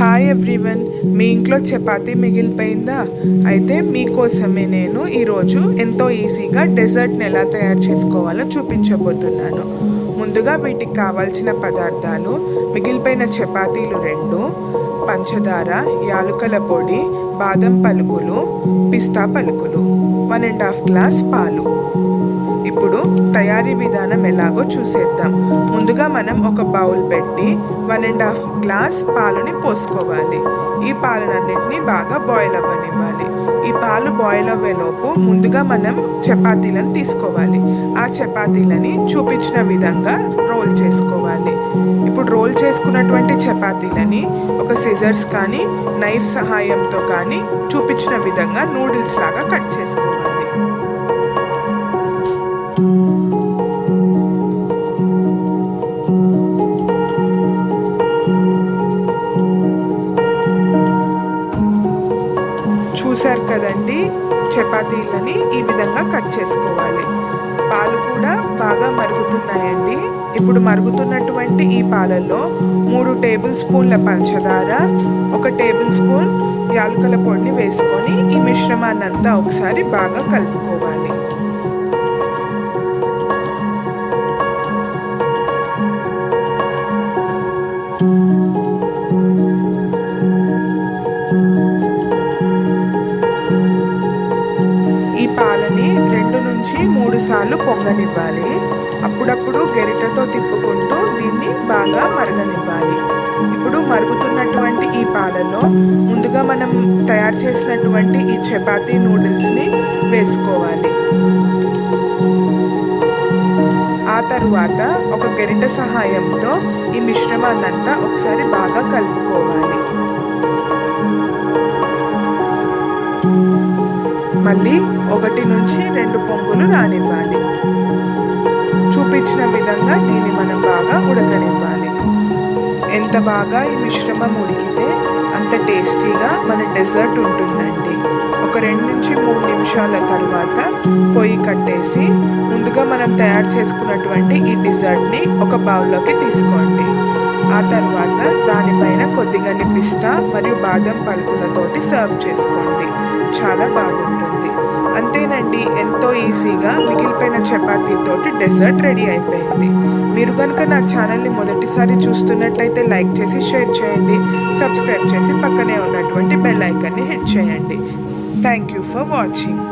Hi everyone, మీ ఇంట్లో చపాతీ మిగిలిపోయిందా? అయితే మీకోసమే నేను ఈరోజు ఎంతో ఈజీగా డెజర్ట్ని ఎలా తయారు చేసుకోవాలో చూపించబోతున్నాను. ముందుగా వీటికి కావాల్సిన పదార్థాలు: మిగిలిపోయిన చపాతీలు 2, పంచదార, యాలుకల పొడి, బాదం పలుకులు, పిస్తా పలుకులు, 1.5 గ్లాస్ పాలు. ఇప్పుడు తయారీ విధానం ఎలాగో చూసేద్దాం. ముందుగా మనం ఒక బౌల్ పెట్టి 1.5 గ్లాస్ పాలని పోసుకోవాలి. ఈ పాలనన్నింటినీ బాగా బాయిల్ అవ్వనివ్వాలి. ఈ పాలు బాయిల్ అవ్వేలోపు ముందుగా మనం చపాతీలను తీసుకోవాలి. ఆ చపాతీలని చూపించిన విధంగా రోల్ చేసుకోవాలి. ఇప్పుడు రోల్ చేసుకున్నటువంటి చపాతీలని ఒక సిజర్స్ కానీ నైఫ్ సహాయంతో కానీ చూపించిన విధంగా నూడిల్స్ లాగా కట్ చేసుకోవాలి. చూసారు కదండి, చపాతీలని ఈ విధంగా కట్ చేసుకోవాలి. పాలు కూడా బాగా మరుగుతున్నాయండి. ఇప్పుడు మరుగుతున్నటువంటి ఈ పాలల్లో 3 టేబుల్ స్పూన్ల పంచదార, 1 టేబుల్ స్పూన్ యాలకుల పొడిని వేసుకొని ఈ మిశ్రమాన్ని అంతా ఒకసారి బాగా కలుపుకోవాలి. ఈ పాలని 2 నుంచి 3 సార్లు పొంగనివ్వాలి. అప్పుడప్పుడు గరిటెతో తిప్పుకుంటూ దీన్ని బాగా మరగనివ్వాలి. ఇప్పుడు మరుగుతున్నటువంటి ఈ పాలలో ముందుగా మనం తయారు చేసినటువంటి ఈ చపాతీ నూడిల్స్ని వేసుకోవాలి. ఆ తరువాత ఒక గరిటె సహాయంతో ఈ మిశ్రమాన్నంతా ఒకసారి బాగా కలుపుకోవాలి. మళ్ళీ 1 నుంచి 2 పొంగులు రానివ్వాలి. చూపించిన విధంగా దీన్ని మనం బాగా ఉడకనివ్వాలి. ఎంత బాగా ఈ మిశ్రమం ఉడికితే అంత టేస్టీగా మన డెజర్ట్ ఉంటుందండి. ఒక 2 నుంచి 3 నిమిషాల తర్వాత పొయ్యి కట్టేసి ముందుగా మనం తయారు చేసుకున్నటువంటి ఈ డెజర్ట్ని ఒక బౌల్లోకి తీసుకోండి. ఆ తర్వాత దానిపైన కొద్దిగా పిస్తా మరియు బాదం పలుకులతోటి సర్వ్ చేసుకోండి. చాలా బాగుంటుంది. అంతేనండి, ఎంతో ఈజీగా మిగిలిపోయిన చపాతీతోటి డెజర్ట్ రెడీ అయిపోయింది. మీరు కనుక నా ఛానల్ని మొదటిసారి చూస్తున్నట్టయితే లైక్ చేసి షేర్ చేయండి. సబ్స్క్రైబ్ చేసి పక్కనే ఉన్నటువంటి బెల్ ఐకాన్ని హిట్ చేయండి. Thank you for watching.